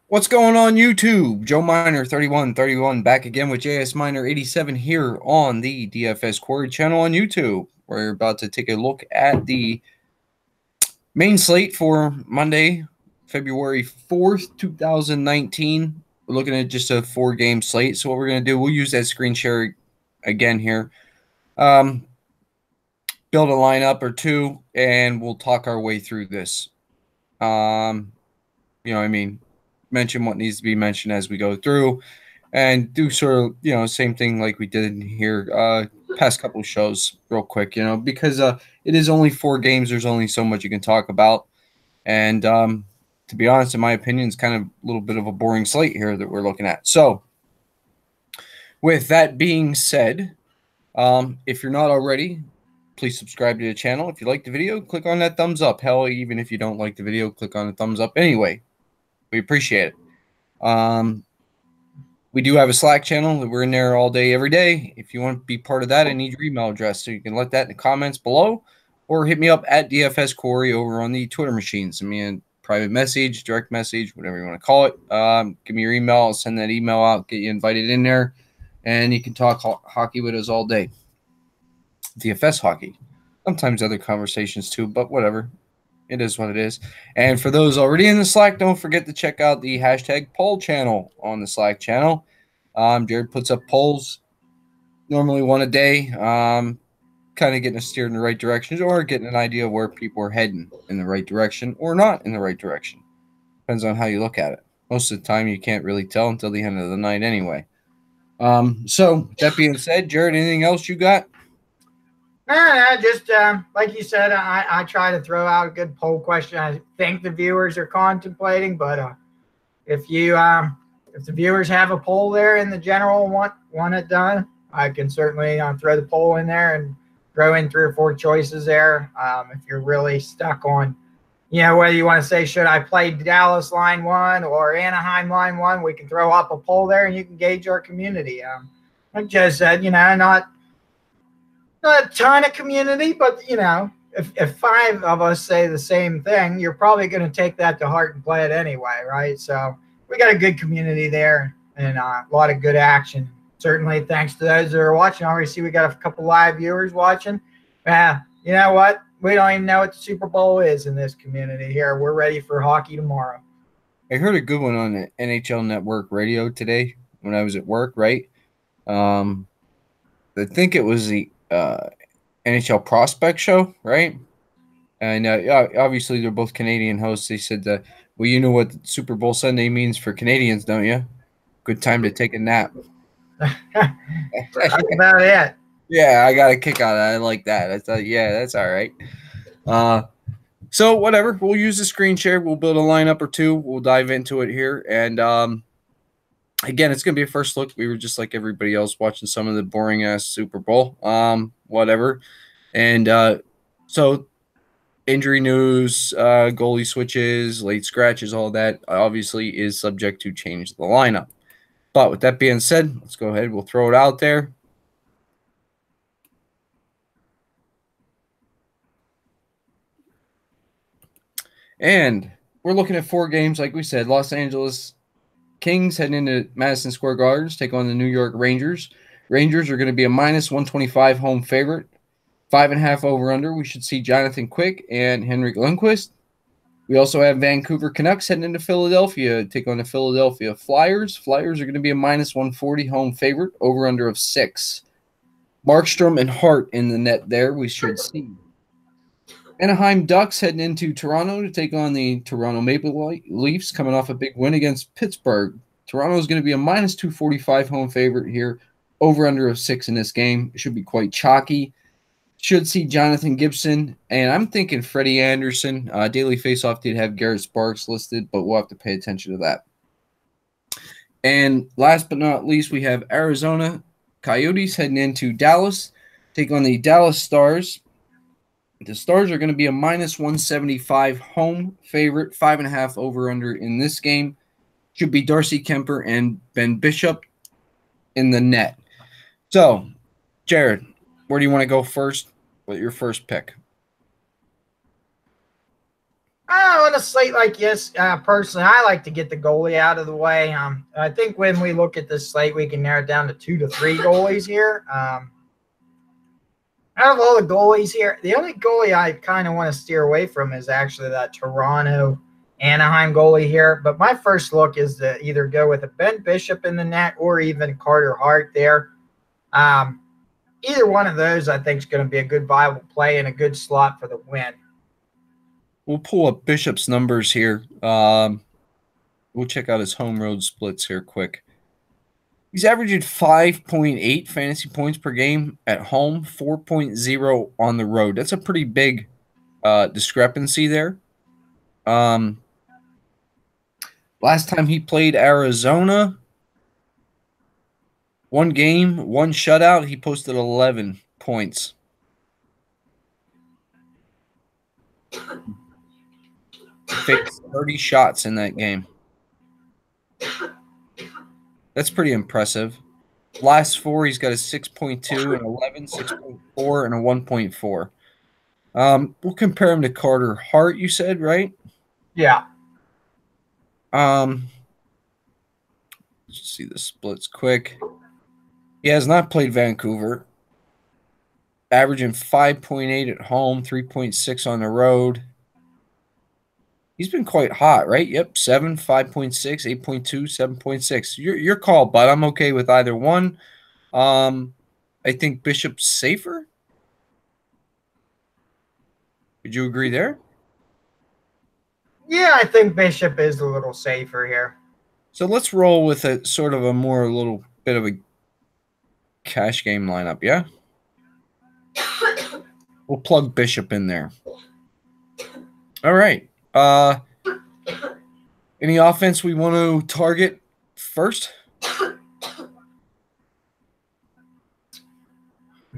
What's going on YouTube? Joe Miner 3131 back again with JS Miner 87 here on the DFS Quarry channel on YouTube. We're about to take a look at the main slate for Monday, February 4th, 2019. We're looking at just a 4-game slate. So what we're going to do, we'll use that screen share again here. Build a lineup or two, and we'll talk our way through this. Mention what needs to be mentioned as we go through and do sort of, same thing like we did here past couple of shows real quick, because it is only 4 games. There's only so much you can talk about. And to be honest, in my opinion, it's kind of a little bit of a boring slate here that we're looking at. So with that being said, if you're not already, please subscribe to the channel. If you like the video, click on that thumbs up. Hell, even if you don't like the video, click on the thumbs up anyway. We appreciate it. We do have a Slack channel that we're in there all day, every day. If you want to be part of that, I need your email address. So you can let that in the comments below or hit me up at DFS Quarry over on the Twitter machine. Send me a private message, direct message, whatever you want to call it. Give me your email. I'll send that email out, get you invited in there, and you can talk hockey with us all day. DFS hockey. Sometimes other conversations too, but whatever. It is what it is. And for those already in the Slack, don't forget to check out the hashtag poll channel on the Slack channel. Jared puts up polls, normally one a day, kind of getting us steered in the right directions or getting an idea of where people are heading in the right direction or not in the right direction. Depends on how you look at it. Most of the time, you can't really tell until the end of the night anyway. So, that being said, Jared, anything else you got? Just like you said, I try to throw out a good poll question. I think the viewers are contemplating, but if the viewers have a poll there in the general want it done, I can certainly throw the poll in there and throw in 3 or 4 choices there. If you're really stuck on, whether you want to say, should I play Dallas line 1 or Anaheim line 1, we can throw up a poll there and you can gauge our community. Like Joe said, not a ton of community, but if 5 of us say the same thing, you're probably going to take that to heart and play it anyway, right? So we got a good community there and a lot of good action. Certainly, thanks to those that are watching. I already see we got a couple live viewers watching. You know what? We don't even know what the Super Bowl is in this community here. We're ready for hockey tomorrow. I heard a good one on the NHL Network radio today when I was at work, right? I think it was the NHL Prospect Show, right? And obviously, they're both Canadian hosts. They said that, well, you know what Super Bowl Sunday means for Canadians, don't you? Good time to take a nap. That's about it. Yeah, I got a kick out of that. I like that. I thought, yeah, that's all right. So whatever. We'll use the screen share. We'll build a lineup or two. We'll dive into it here. And again, it's going to be a first look. We were just like everybody else watching some of the boring-ass Super Bowl. Whatever. And so injury news, goalie switches, late scratches, all that obviously is subject to change the lineup. But with that being said, let's go ahead. We'll throw it out there. And we're looking at 4 games, like we said. Los Angeles Kings heading into Madison Square Garden to take on the New York Rangers. Rangers are going to be a -125 home favorite. 5.5 over/under. We should see Jonathan Quick and Henrik Lundqvist. We also have Vancouver Canucks heading into Philadelphia to take on the Philadelphia Flyers. Flyers are going to be a -140 home favorite. Over/under of 6. Markstrom and Hart in the net there. We should see. Anaheim Ducks heading into Toronto to take on the Toronto Maple Leafs, coming off a big win against Pittsburgh. Toronto is going to be a -245 home favorite here. Over/under of 6 in this game. It should be quite chalky. Should see Jonathan Gibson, and I'm thinking Freddie Anderson. Daily Faceoff did have Garrett Sparks listed, but we'll have to pay attention to that. And last but not least, we have Arizona Coyotes heading into Dallas, take on the Dallas Stars. The Stars are going to be a -175 home favorite, 5.5 over/under in this game. Should be Darcy Kemper and Ben Bishop in the net. So, Jared, where do you want to go first with your first pick? On a slate like this, personally, I like to get the goalie out of the way. I think when we look at this slate, we can narrow it down to 2 to 3 goalies here. Out of all the goalies here, the only goalie I kind of want to steer away from is actually that Toronto Anaheim goalie here. But my first look is to either go with a Ben Bishop in the net or even Carter Hart there. Either one of those, I think, is going to be a good viable play and a good slot for the win. We'll pull up Bishop's numbers here. We'll check out his home road splits here quick. He's averaging 5.8 fantasy points per game at home, 4.0 on the road. That's a pretty big discrepancy there. Last time he played Arizona, one game, one shutout, he posted 11 points. He faced 30 shots in that game. That's pretty impressive. Last four, he's got a 6.2, an 11, 6.4, and a 1.4. We'll compare him to Carter Hart, you said, right? Yeah. Let's see the splits quick. He has not played Vancouver. Averaging 5.8 at home, 3.6 on the road. He's been quite hot, right? Yep, 7, 5.6, 8.2, 7.6. Your call, bud. I'm okay with either one. I think Bishop's safer. Would you agree there? Yeah, I think Bishop is a little safer here. So let's roll with a sort of a little bit of a cash game lineup, yeah? We'll plug Bishop in there. All right. Any offense we want to target first?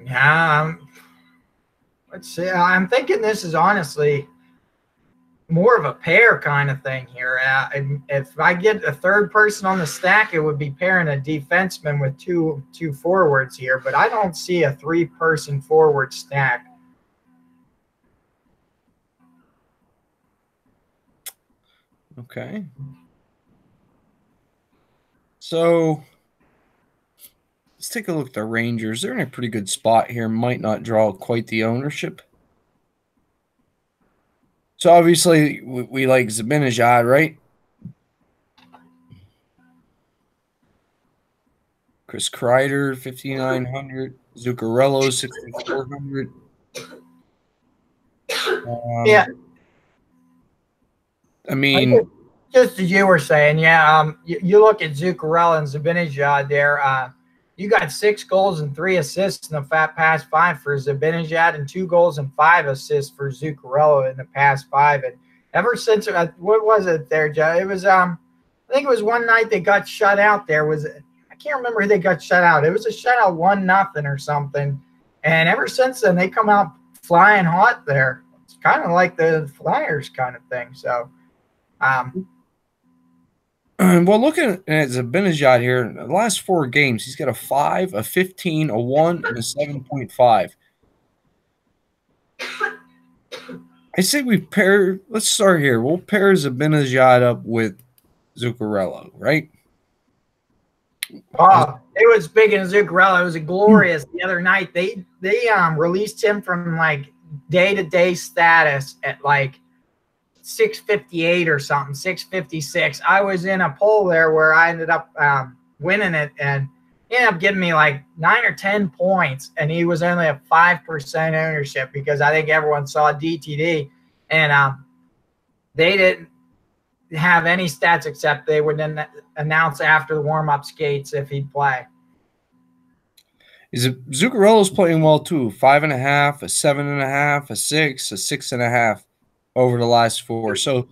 Yeah. Let's see. I'm thinking this is honestly more of a pair kind of thing here. If I get a third person on the stack, it would be pairing a defenseman with two forwards here, but I don't see a 3-person forward stack. Okay. So let's take a look at the Rangers. They're in a pretty good spot here. Might not draw quite the ownership. So obviously we like Zibanejad, right? Chris Kreider, 5,900. Zuccarello, 6,400. Yeah. I mean, just as you were saying, yeah. You look at Zuccarello and Zibanejad there. You got 6 goals and 3 assists in the past 5 for Zibanejad, and 2 goals and 5 assists for Zuccarello in the past 5. And ever since, what was it there, Joe? It was I think it was one night they got shut out. I can't remember who they got shut out. It was a shutout 1-0 or something. And ever since then, they come out flying hot there. It's kind of like the Flyers kind of thing. So. Well, looking at Zibanejad here, in the last 4 games, he's got a 5, a 15, a 1, and a 7.5. I say let's start here. We'll pair Zibanejad up with Zuccarello, right? Oh, it was big in Zuccarello. It was glorious the other night. They released him from like day-to-day status at like 658 or something, 656. I was in a poll there where I ended up winning it, and he ended up giving me like 9 or 10 points, and he was only a 5% ownership because I think everyone saw DTD, and they didn't have any stats except they would then announce after the warm-up skates if he'd play. Zuccarello's playing well too. 5.5, a 7.5, a 6, a 6.5 over the last 4. So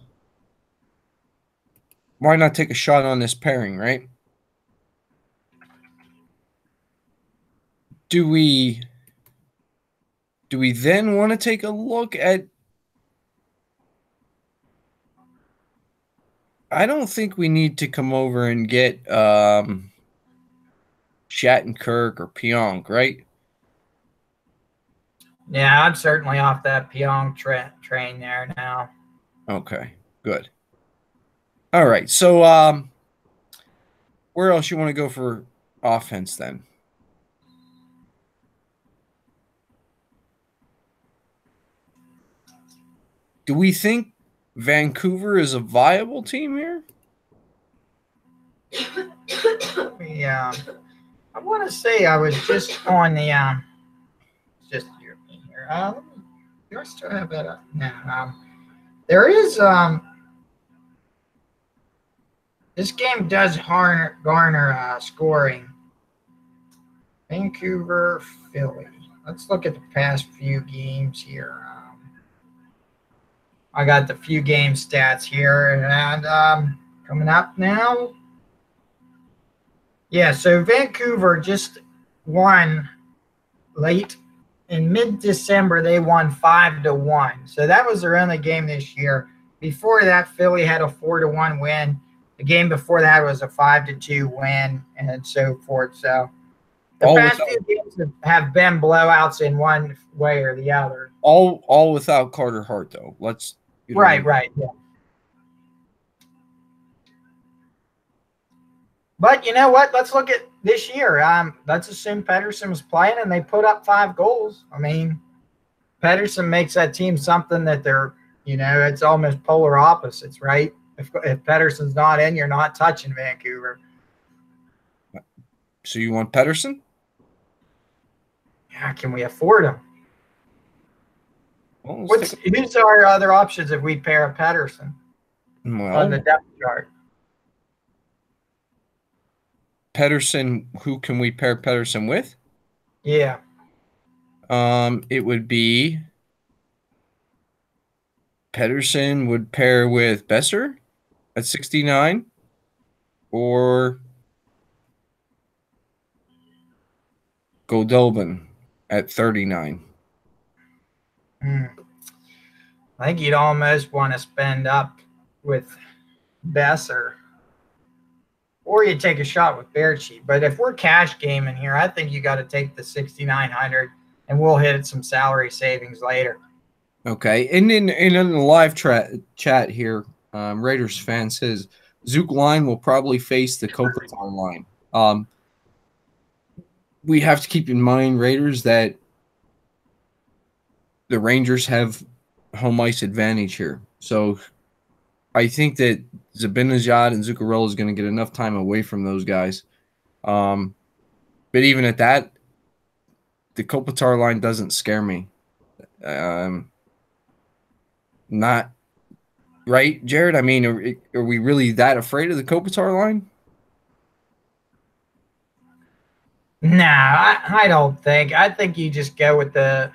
why not take a shot on this pairing, right? Do we then want to take a look at? I don't think we need to come over and get Shattenkirk or Pionk, right? Yeah, I'm certainly off that Pionk train there now. Okay, good. All right. So where else you want to go for offense then? Do we think Vancouver is a viable team here? Yeah, I want to say I was just on the just here. Do I still have that up? No. There is this game does garner scoring. Vancouver, Philly. Let's look at the past few games here. I got the few game stats here, and coming up now. Yeah, so Vancouver just won late in mid-December. They won 5-1, so that was their only game this year. Before that, Philly had a 4-1 win. The game before that was a 5-2 win, and so forth. So the past few games have been blowouts in one way or the other. All without Carter Hart, though. Let's right, yeah. But you know what? Let's look at this year. Let's assume Pedersen was playing and they put up 5 goals. I mean, Pedersen makes that team something that they're, it's almost polar opposites, right? If Pedersen's not in, you're not touching Vancouver. So you want Pedersen? Yeah, can we afford him? Well, who's our other options if we pair a Pedersen on the depth chart? Pedersen, who can we pair Pedersen with? Yeah. It would be Pedersen would pair with Besser at 69 or Goldobin at 39. I think you'd almost want to spend up with Besser, or you take a shot with Berchi. But if we're cash gaming here, I think you got to take the 6,900, and we'll hit some salary savings later. Okay, and in the live chat here, Raiders fan says Zook line will probably face the Kopitar line. We have to keep in mind, Raiders, that the Rangers have home ice advantage here. So I think that Zibanejad and Zuccarello is going to get enough time away from those guys. But even at that, the Kopitar line doesn't scare me. Not right, Jared? I mean, are we really that afraid of the Kopitar line? No, I don't think. I think you just go with the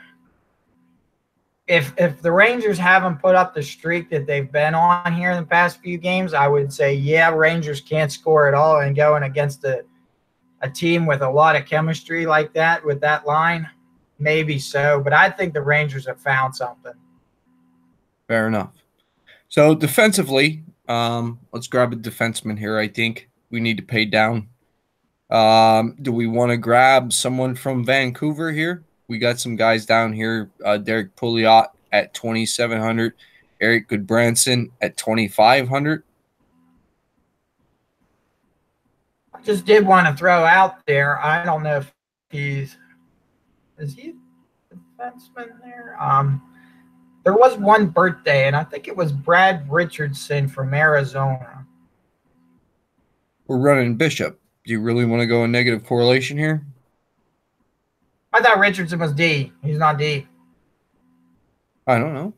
if the Rangers haven't put up the streak that they've been on here in the past few games, I would say, yeah, Rangers can't score at all, and going against a team with a lot of chemistry like that with that line, maybe so. But I think the Rangers have found something. Fair enough. So defensively, let's grab a defenseman here. I think we need to pay down. Do we want to grab someone from Vancouver here? We got some guys down here. Derek Pouliot at 2,700. Eric Goodbranson at 2,500. I just did want to throw out there. I don't know if is he a defenseman there? There was one birthday, and I think it was Brad Richardson from Arizona. We're running Bishop. Do you really want to go a negative correlation here? I thought Richardson was D. He's not D. I don't know.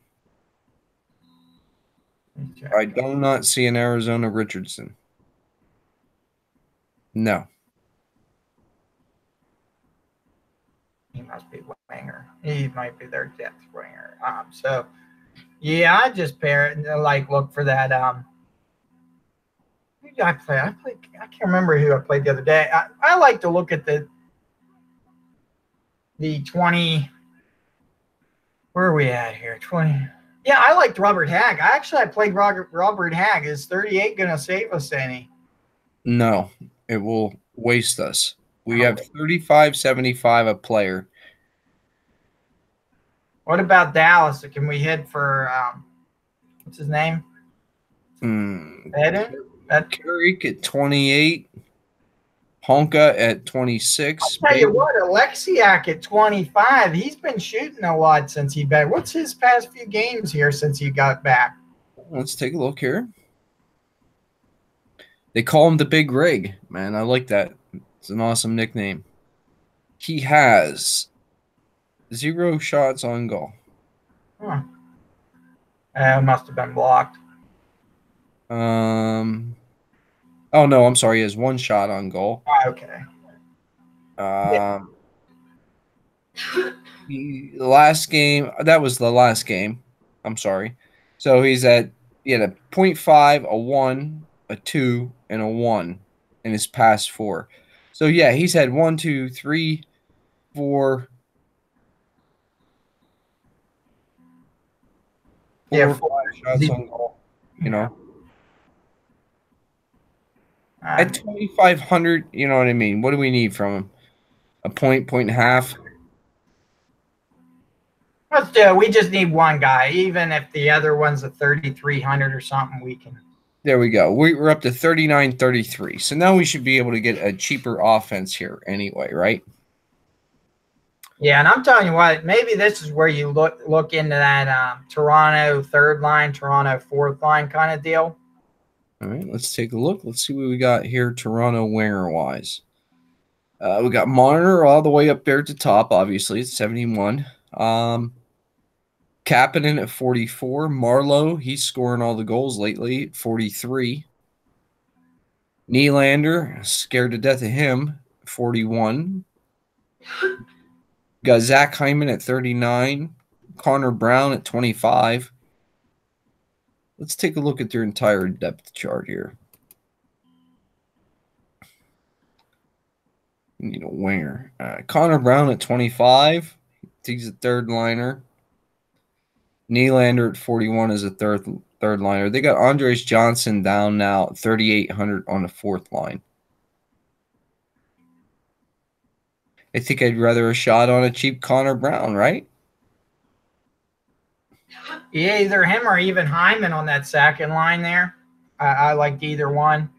I do not see an Arizona Richardson. No. He must be winger. He might be their depth winger. So, yeah, I just pair it and look for that. Who did I play? I can't remember who I played the other day. I like to look at the 20. Where are we at here? 20. Yeah, I liked Robert Hagg. I played Robert Hagg. Is 38 going to save us any? No, it will waste us. We have 35.75 a player. What about Dallas? Can we hit for What's his name? Carrick at 28. Honka at 26. I'll tell you what, Alexiak at 25, he's been shooting a lot since he back. What's his past few games here since he got back? Let's take a look here. They call him the Big Rig, man. I like that. It's an awesome nickname. He has 0 shots on goal. Huh. Must have been blocked. Oh no, I'm sorry. He has 1 shot on goal. Okay. The last game, that was the last game. I'm sorry. So he had a 0.5, a 1, a 2, and a 1 in his past 4. So yeah, he's had 1, 2, 3, 4. 4 or 5 shots on goal. You know. At 2,500, you know what I mean? What do we need from him? A point and a half? Let's do it. We just need one guy. Even if the other one's a 3,300 or something, we can. There we go. We're up to 39.33. So now we should be able to get a cheaper offense here anyway, right? Yeah, and I'm telling you what, maybe this is where you look into that Toronto third line, Toronto fourth line kind of deal. All right, let's take a look. Let's see what we got here Toronto winger-wise. We got Marner all the way up there at the top, obviously. It's 71. Kapanen at 44. Marlowe, he's scoring all the goals lately at 43. Nylander, scared to death of him, 41. Got Zach Hyman at 39. Connor Brown at 25. Let's take a look at their entire depth chart here. We need a winger. Connor Brown at 25. He's a third liner. Nylander at 41 is a third liner. They got Andres Johnson down now at 3,800 on the fourth line. I think I'd rather a shot on a cheap Connor Brown, right? Yeah, either him or even Hyman on that second line there. I liked either one.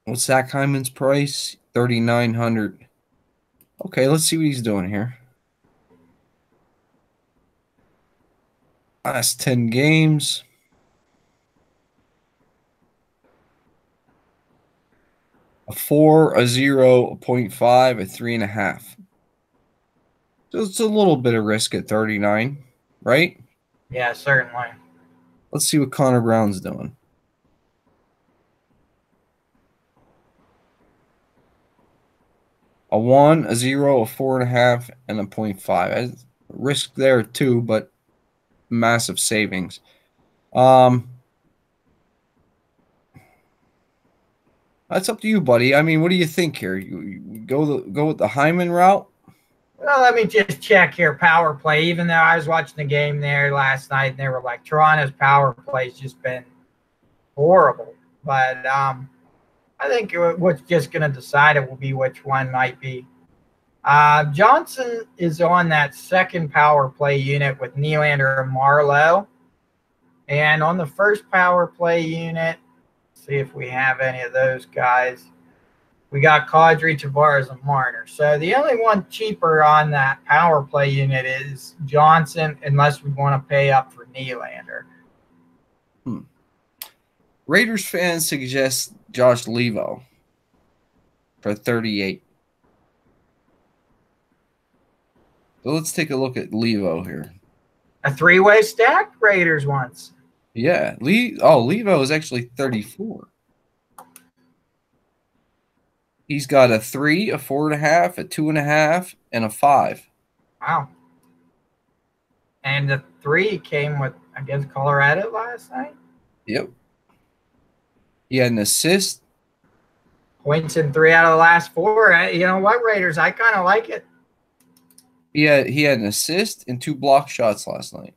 What's Zach Hyman's price? 3,900. Okay, let's see what he's doing here. Last 10 games. A 4, a 0, a 0.5, a 3.5. So it's a little bit of risk at 39, right? Yeah, certainly. Let's see what Connor Brown's doing. A 1, a 0, a 4.5, and a 0.5. Risk there too, but massive savings. That's up to you, buddy. I mean, what do you think here? You go with the Hyman route? Well, let me just check here. Power play. Even though I was watching the game there last night, and they were like, Toronto's power play's just been horrible. But I think what's just going to decide it will be which one might be. Johnson is on that second power play unit with Nylander and Marlowe. And on the first power play unit, see if we have any of those guys. We got Kadri, Tavares, and Marner. So the only one cheaper on that power play unit is Johnson, unless we want to pay up for Nylander. Raiders fans suggest Josh Levo for 38. So let's take a look at Levo here. A three-way stack Raiders once. Yeah. Levo is actually 34. He's got a 3, a 4.5, a 2.5, and a 5. Wow. And the 3 came with against Colorado last night? Yep. He had an assist. Points in 3 out of the last 4. You know what, Raiders? I kind of like it. He had an assist and 2 block shots last night.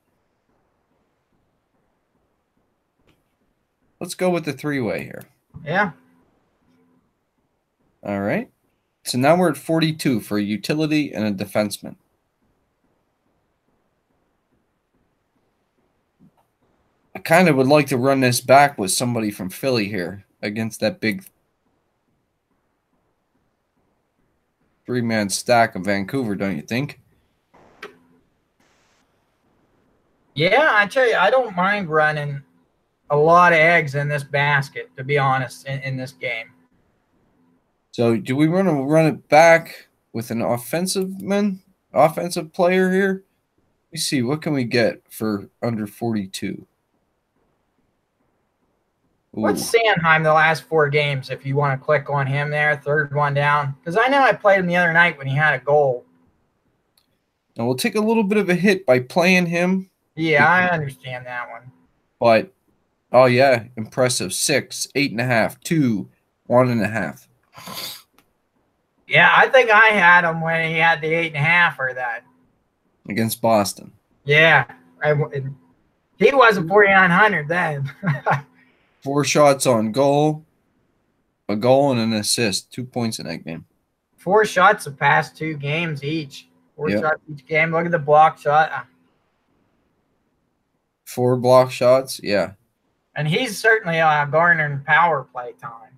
Let's go with the 3-way here. Yeah. All right. So now we're at 42 for a utility and a defenseman. I kind of would like to run this back with somebody from Philly here against that big three-man stack of Vancouver, don't you think? Yeah, I tell you, I don't mind running a lot of eggs in this basket, to be honest, in this game. So do we want to run it back with an offensive player here? Let me see, what can we get for under 42? What's Sanheim the last 4 games, if you want to click on him there, third one down? Because I know I played him the other night when he had a goal. Now we'll take a little bit of a hit by playing him. Yeah, I understand that one. But, oh yeah, impressive. 6, 8.5, 2, 1.5. Yeah, I think I had him when he had the 8.5 or that. Against Boston. Yeah. He wasn't 4,900 then. 4 shots on goal, a goal and an assist, 2 points in that game. 4 shots the past 2 games each. 4 shots each game. Look at the block shot. 4 block shots, yeah. And he's certainly garnering power play time.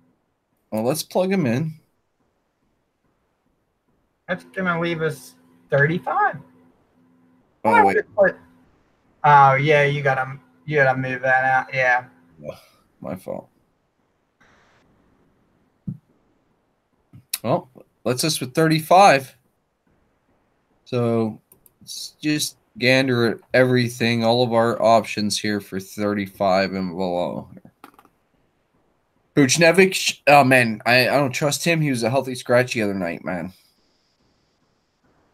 Well, let's plug him in. That's going to leave us 35. Oh, wait. Oh, yeah, you gotta move that out. Yeah. Oh, my fault. Well, let's us with 35. So let's just gander at everything, all of our options here for 35 and below. Buchnevich, oh man, I don't trust him. He was a healthy scratch the other night, man.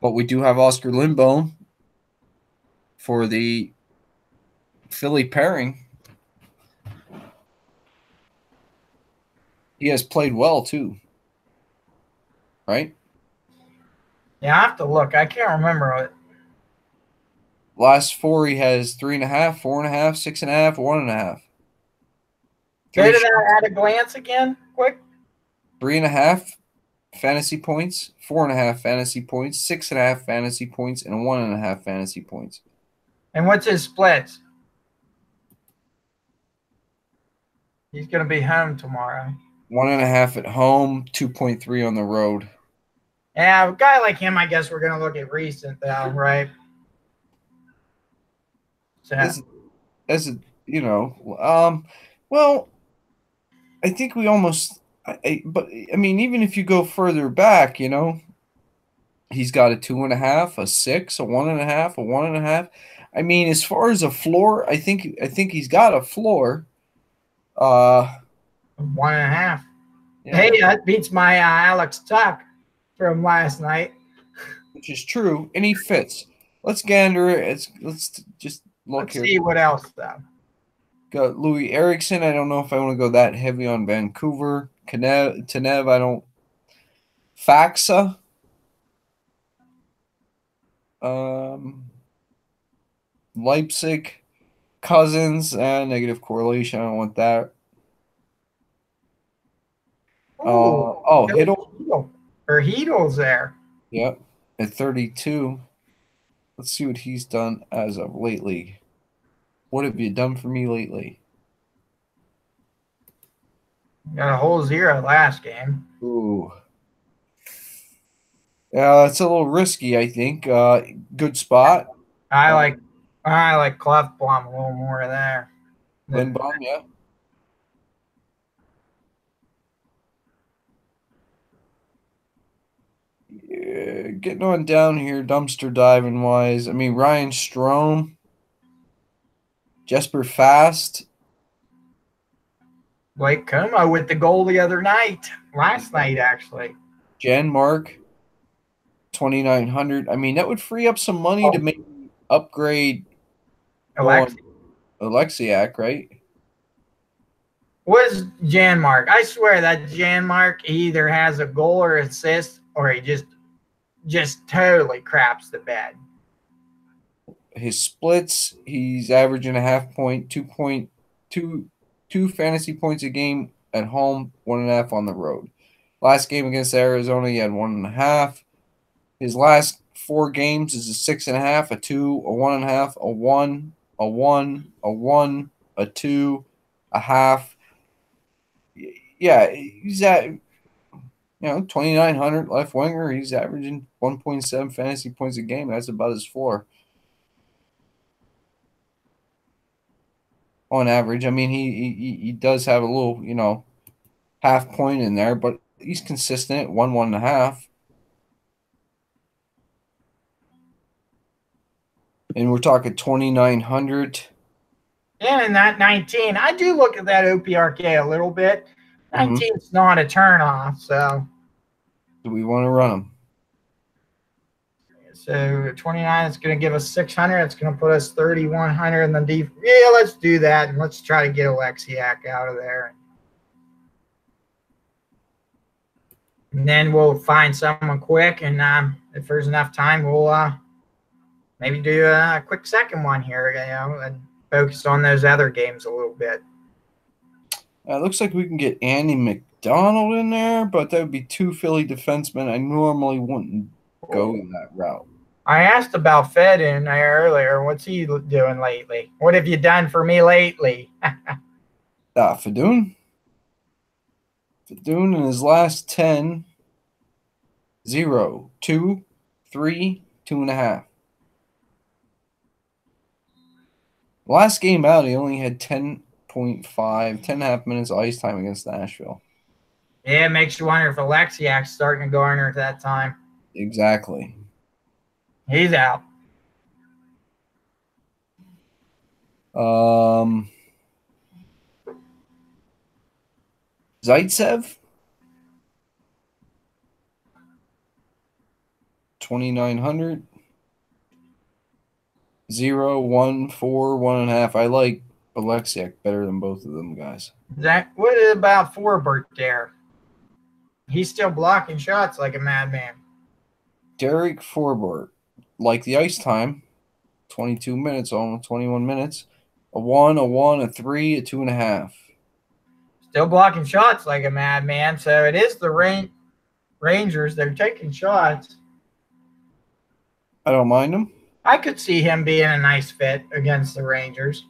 But we do have Oscar Lindblom for the Philly pairing. He has played well too, right? Yeah, I have to look. I can't remember it. Last 4, he has 3.5, 4.5, 6.5, 1.5. Go to that at a glance again, quick. 3.5 fantasy points, 4.5 fantasy points, 6.5 fantasy points, and 1.5 fantasy points. And what's his splits? He's going to be home tomorrow. 1.5 at home, 2.3 on the road. Yeah, a guy like him, I guess we're going to look at recent, though, right? So. As a, you know, well, I think we almost, but I mean, even if you go further back, you know, he's got a 2.5, a 6, a 1.5, a 1.5. I mean, as far as a floor, I think he's got a floor. 1.5. Yeah. Hey, that beats my Alex Tuck from last night. Which is true, and he fits. Let's gander it. Let's just look Let's here. See what else though. Got Louis Eriksson. I don't know if I want to go that heavy on Vancouver. Tanev, I don't. Faxa. Leipzig. Cousins. Negative correlation. I don't want that. Hiddle. Or Heedle's there. Yep. At 32. Let's see what he's done as of lately. What have you done for me lately? Got a whole 0 last game. Ooh. Yeah, it's a little risky, I think. Good spot. I like Clefbaum a little more there. Lindblom, yeah. Yeah, getting on down here, dumpster diving wise. I mean, Ryan Strome, Jesper Fast, Blake Como with the goal the other night, last night actually. Jan Mark, 2,900. I mean, that would free up some money to maybe upgrade Alexiak, right? What is Jan Mark? I swear that Jan Mark either has a goal or assist, or he just totally craps the bed. His splits, he's averaging a half point, 2 fantasy points a game at home, 1.5 on the road. Last game against Arizona, he had 1.5. His last 4 games is a 6.5, a 2, a 1.5, a 1, a 1, a 1, a 2, a half. Yeah, he's at 2,900 left winger. He's averaging 1.7 fantasy points a game. That's about his floor on average. I mean, he does have a little half point in there, but he's consistent. 1.5. And we're talking 2,900. Yeah, and that 19, I do look at that OPRK a little bit. 19 is not a turnoff, so. Do we want to run him? So 29 is going to give us 600. It's going to put us 3,100, and then yeah, let's do that, and let's try to get Alexiak out of there. And then we'll find someone quick, and if there's enough time, we'll maybe do a quick second one here, and focus on those other games a little bit. It looks like we can get Andy McDonald in there, but that would be 2 Philly defensemen. I normally wouldn't go that route. I asked about Fed in there earlier. What's he doing lately? What have you done for me lately? Fedun in his last 10, 0, 2, 3, 2.5. Last game out, he only had 10.5 minutes of ice time against Nashville. Yeah, it makes you wonder if Alexiak's starting to garner at that time. Exactly. He's out. Zaitsev, 2,900. 0, 1, 4, 1.5. I like Alexiak better than both of them guys. What about Forbert there? He's still blocking shots like a madman. Derek Forbort, like the ice time, 22 minutes, almost 21 minutes. A 1, a 1, a 3, a 2.5. Still blocking shots like a madman. So it is the Rangers. They're taking shots. I don't mind them. I could see him being a nice fit against the Rangers.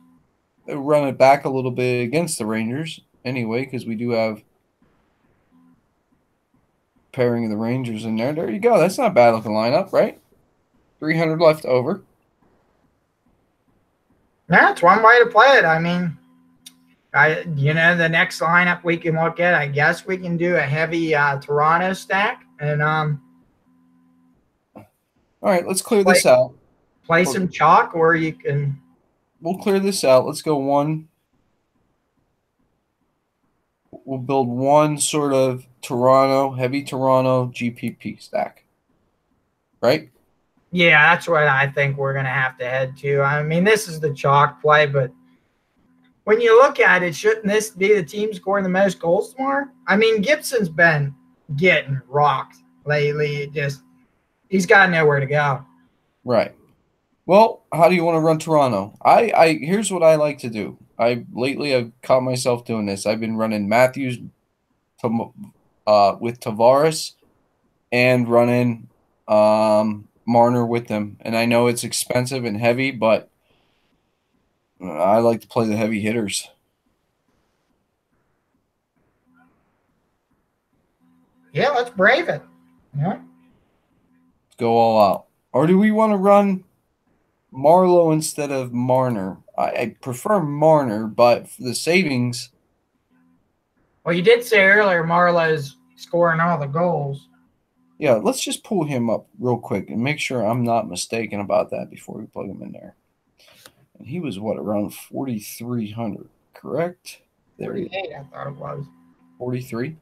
They'll run it back a little bit against the Rangers anyway, because we do have pairing of the Rangers in there. There you go. That's not a bad looking lineup, right? 300 left over. That's one way to play it. I mean, the next lineup we can look at, I guess we can do a heavy Toronto stack. And all right, let's clear this out. Play some chalk, or you can. We'll clear this out. Let's go one. We'll build one sort of heavy Toronto GPP stack. Right? Yeah, that's what I think we're going to have to head to. I mean, this is the chalk play, but when you look at it, shouldn't this be the team scoring the most goals tomorrow? I mean, Gibson's been getting rocked lately. He's got nowhere to go. Right. Well, how do you want to run Toronto? Here's what I like to do. Lately I've caught myself doing this. I've been running Matthews with Tavares and running Marner with them. And I know it's expensive and heavy, but I like to play the heavy hitters. Yeah, let's brave it. Yeah. Let's go all out. Or do we want to run Marlowe instead of Marner? I prefer Marner, but for the savings. Well, you did say earlier Marlowe's scoring all the goals. Yeah, let's just pull him up real quick and make sure I'm not mistaken about that before we plug him in there. And he was, around 4,300, correct? 48, I thought it was. 43?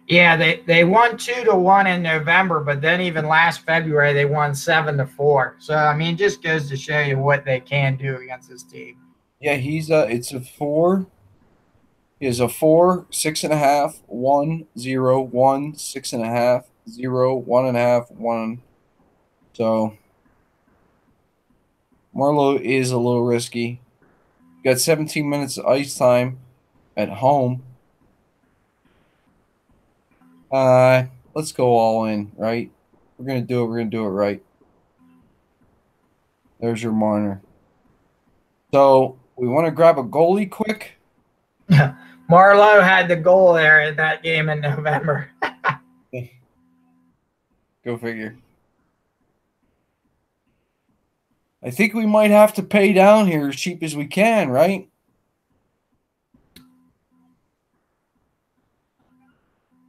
Yeah, they won 2-1 in November, but then even last February they won 7-4. So I mean, it just goes to show you what they can do against this team. Yeah, it's a 4. He is a 4, 6.5, 1, 0, 1, 6.5, 0, 1.5, 1. So Marlowe is a little risky. Got 17 minutes of ice time at home. Let's go all in, right? We're gonna do it. We're gonna do it right. There's your Marner. So we want to grab a goalie quick. Marlowe had the goal there in that game in November. Go figure. I think we might have to pay down here as cheap as we can, right?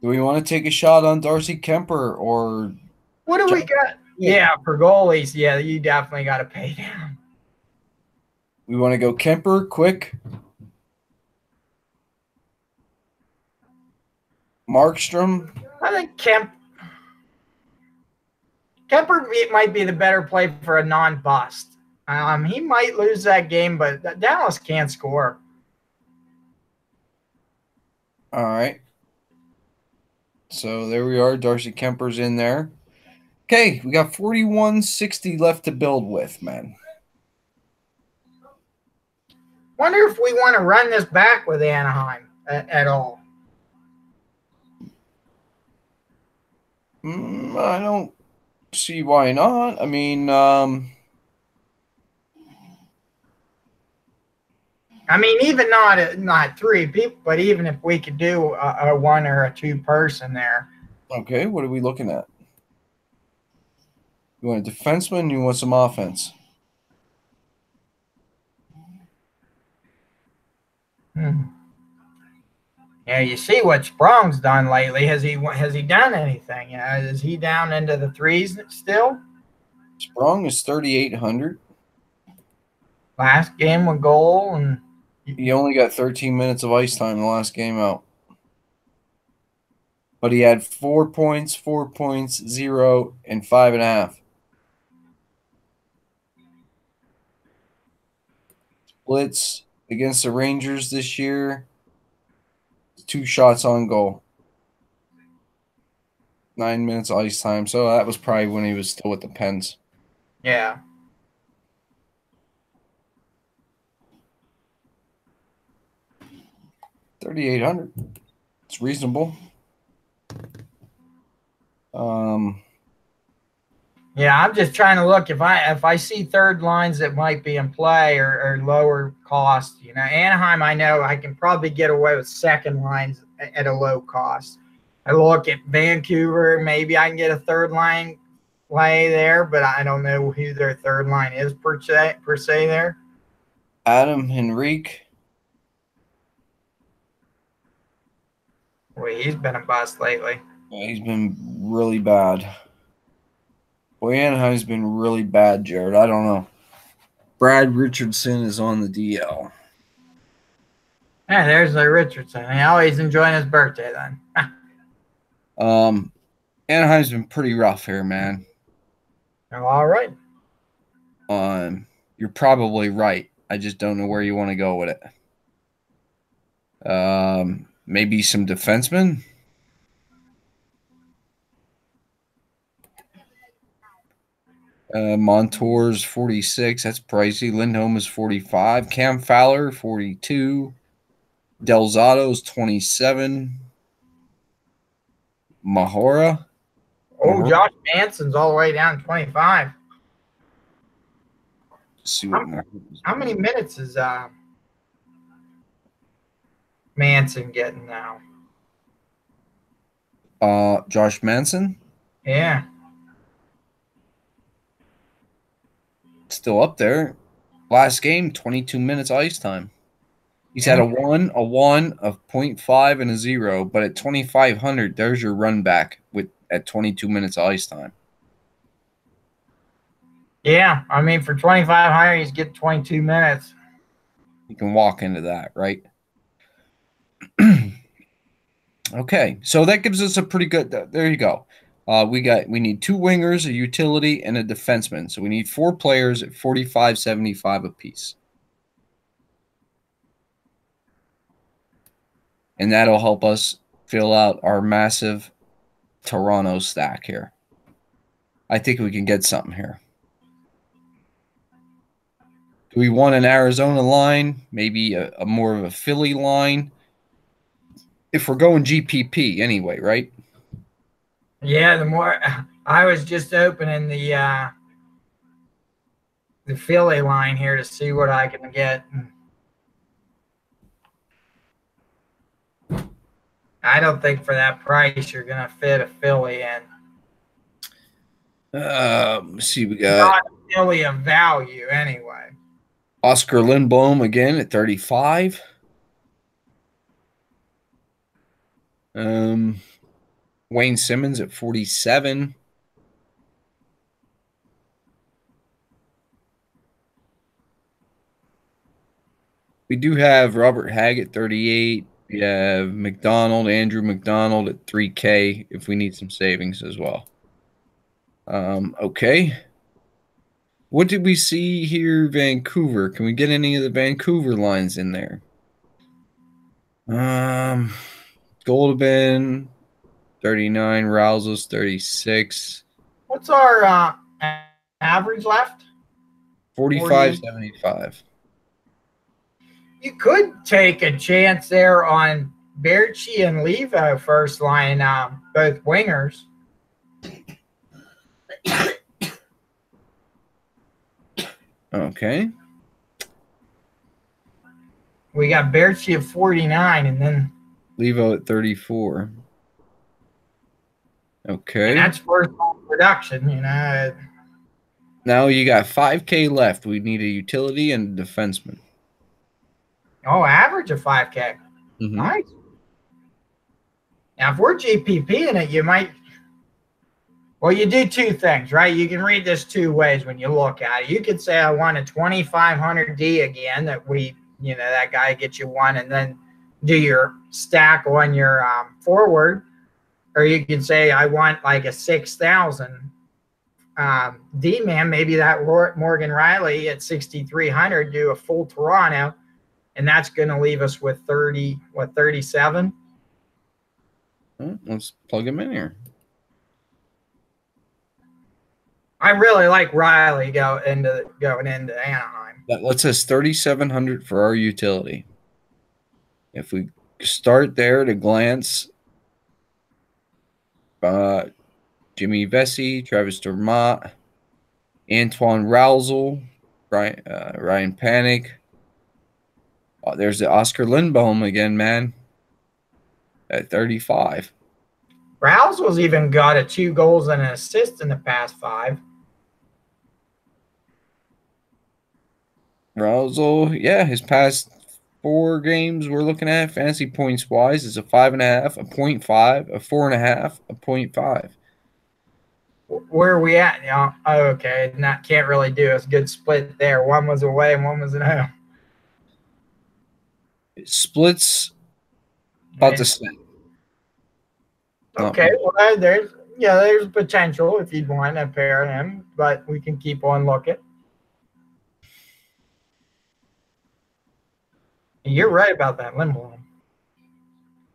Do we want to take a shot on Darcy Kemper or what do we got? Yeah, for goalies, yeah, you definitely got to pay down. We want to go Kemper quick. Markstrom. I think Kemper might be the better play for a non-bust. He might lose that game, but Dallas can't score. All right. So there we are. Darcy Kemper's in there. Okay, we got 41.60 left to build with, man. Wonder if we want to run this back with Anaheim at all. I don't see why not. I mean, even not three people, but even if we could do a one or a two person there. Okay, what are we looking at? You want a defenseman? You want some offense? Yeah, you see what Sprong's done lately. Has he done anything? Is he down into the threes still? Sprong is 3,800. Last game with goal, and he only got 13 minutes of ice time the last game out. But he had 4 points, 4 points, 0, and 5.5. Splits against the Rangers this year. 2 shots on goal. 9 minutes of ice time. So that was probably when he was still with the Pens. Yeah. $3,800. It's reasonable. Yeah, I'm just trying to look if I see third lines that might be in play or lower cost. Anaheim, I know I can probably get away with second lines at a low cost. I look at Vancouver, maybe I can get a third line play there, but I don't know who their third line is per se there. Adam Henrique. Boy, he's been a bust lately. Yeah, he's been really bad. Boy, Anaheim's been really bad, Jared. I don't know. Brad Richardson is on the DL. Yeah, there's the Richardson. He's enjoying his birthday then. Anaheim's been pretty rough here, man. All right. You're probably right. I just don't know where you want to go with it. Maybe some defensemen. Montour's 46. That's pricey. Lindholm is 45. Cam Fowler 42. Delzato's 27. Mahora. Oh, Josh Manson's all the way down 25. See what how many minutes is Manson getting now? Josh Manson? Yeah. Still up there. Last game, 22 minutes ice time. He's had a 1, a 0.5, and a 0. But at 2,500, there's your run back at 22 minutes of ice time. Yeah, for 2,500, he's getting 22 minutes. You can walk into that, right? Okay, so that gives us a pretty good. There you go. We need 2 wingers, a utility, and a defenseman. So we need 4 players at $45.75 apiece. And that'll help us fill out our massive Toronto stack here. I think we can get something here. Do we want an Arizona line? Maybe a more of a Philly line? If we're going GPP anyway, right? Yeah, the more I was just opening the Philly line here to see what I can get. I don't think for that price you're going to fit a Philly in. Let's see, we got Not a Philly of value anyway. Oscar Lindblom again at 35. Wayne Simmons at 47. We do have Robert Hagg at 38. We have Andrew McDonald at 3K if we need some savings as well. Okay. What did we see here, Vancouver? Can we get any of the Vancouver lines in there? Goldman, 39. Rouse's 36. What's our average left? 45.75. You could take a chance there on Berchi and Levo first line, both wingers. Okay. We got Berchi at 49 and then Levo at 34. Okay. And that's first production, you know. Now you got 5K left. We need a utility and a defenseman. Oh, average of 5K. Mm-hmm. Nice. Now, if we're GPP in it, you might. Well, you do two things, right? You can read this two ways when you look at it. You could say, I want a 2,500 D again, that guy gets you one, and then do your stack on your forward. Or you can say, I want like a 6,000 D man, maybe that Morgan Riley at 6,300, do a full Toronto, and that's going to leave us with 37? Let's plug him in here. I really like Riley going into Anaheim. That lets us 3,700 for our utility. If we start there at a glance, Jimmy Vesey, Travis Dermott, Antoine Rousel, Ryan Panic. Oh, there's the Oscar Lindblom again, man, at 35. Rousel's even got 2 goals and an assist in the past 5. Rousel, yeah, his past 4 games we're looking at fantasy points wise is a 5.5, a 0.5, a 4.5, a 0.5. Where are we at now? Oh, okay, can't really do a good split there. One was away and one was at home. It splits about the same. Okay, well, there's potential if you'd want to pair him, but we can keep on looking. You're right about that Lindblom.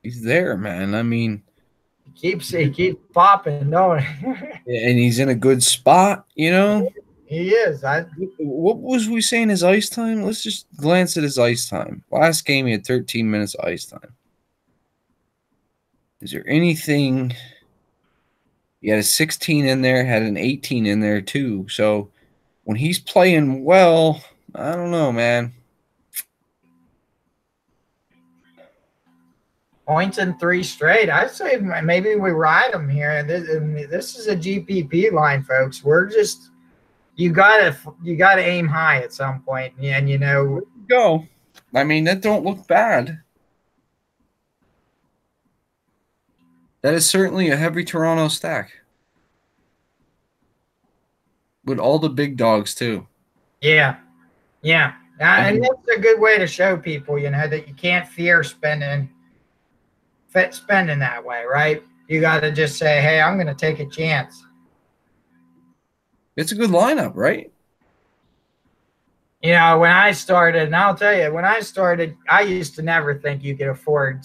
He's there, man. I mean, he keeps popping, don't he? And he's in a good spot, you know. He is. What was we saying his ice time? Let's just glance at his ice time. Last game he had 13 minutes of ice time. Is there anything? He had a 16 in there, had an 18 in there too. So when he's playing well, I don't know, man. Points in 3 straight. I'd say maybe we ride him here. This is a GPP line, folks. We're just you gotta aim high at some point, and go. I mean, that don't look bad. That is certainly a heavy Toronto stack. With all the big dogs, too. Yeah. And that's a good way to show people, that you can't fear spending that way, right? You got to just say, hey, I'm going to take a chance. It's a good lineup, right? When I started, and I'll tell you, when I started, I used to never think you could afford,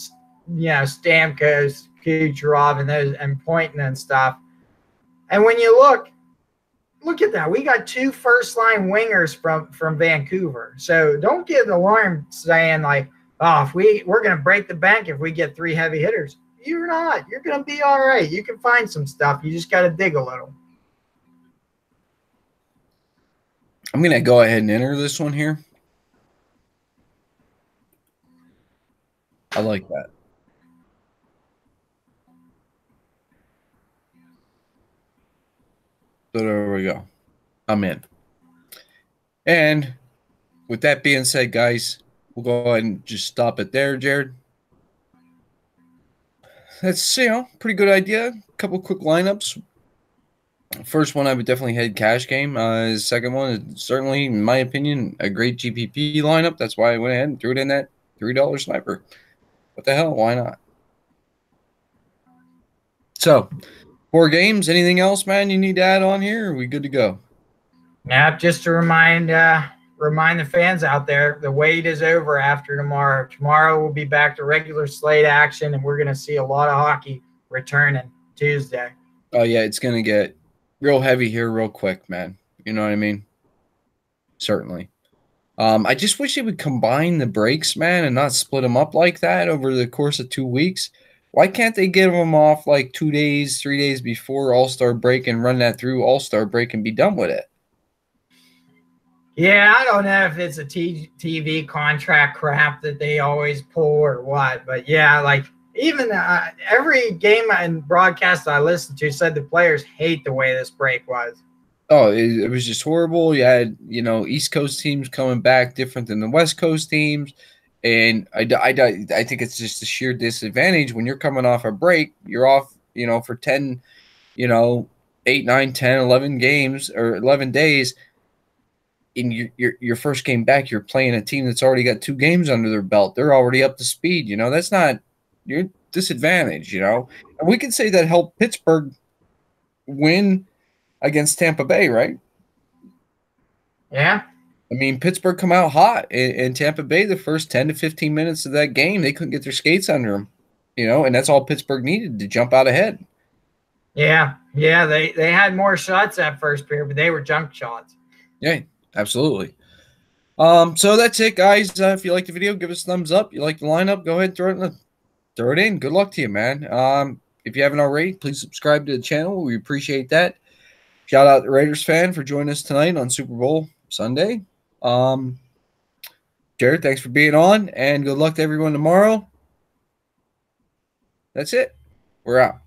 Stamkos, Kucherov, and Pointing and stuff. And when you look at that. We got 2 first-line wingers from Vancouver. So don't get alarmed saying like, oh, we're going to break the bank if we get 3 heavy hitters. You're not. You're going to be all right. You can find some stuff. You just got to dig a little. I'm going to go ahead and enter this one here. I like that. So there we go. I'm in. And with that being said, guys, we'll go ahead and just stop it there, Jared. That's, pretty good idea. A couple quick lineups. First one, I would definitely head cash game. Second one is certainly, in my opinion, a great GPP lineup. That's why I went ahead and threw it in that $3 sniper. What the hell? Why not? So, 4 games. Anything else, man, you need to add on here? Or are we good to go? Yeah, just to remind the fans out there, the wait is over after tomorrow. Tomorrow we'll be back to regular slate action, and we're going to see a lot of hockey returning Tuesday. Oh, yeah, it's going to get real heavy here real quick, man. You know what I mean? Certainly. I just wish they would combine the breaks, man, and not split them up like that over the course of 2 weeks. Why can't they give them off like 2 days, 3 days before All-Star break and run that through All-Star break and be done with it? Yeah, I don't know if it's a TV contract crap that they always pull or what, but yeah, like even every game and broadcast I listened to said the players hate the way this break was. Oh, it was just horrible. You had, East Coast teams coming back different than the West Coast teams. And I think it's just a sheer disadvantage when you're coming off a break. You're off, for 10, 8, 9, 10, 11 games or 11 days. In your first game back, you're playing a team that's already got 2 games under their belt. They're already up to speed. That's not your disadvantage, And we can say that helped Pittsburgh win against Tampa Bay, right? Yeah. I mean, Pittsburgh come out hot, and Tampa Bay, the first 10 to 15 minutes of that game, they couldn't get their skates under them, and that's all Pittsburgh needed to jump out ahead. Yeah, they had more shots that first period, but they were junk shots. Yeah, absolutely. So that's it, guys. If you like the video, give us a thumbs up. You like the lineup, go ahead and throw it in. Good luck to you, man. If you haven't already, please subscribe to the channel. We appreciate that. Shout out to Raiders fan for joining us tonight on Super Bowl Sunday. Jared, thanks for being on, and good luck to everyone tomorrow. That's it. We're out.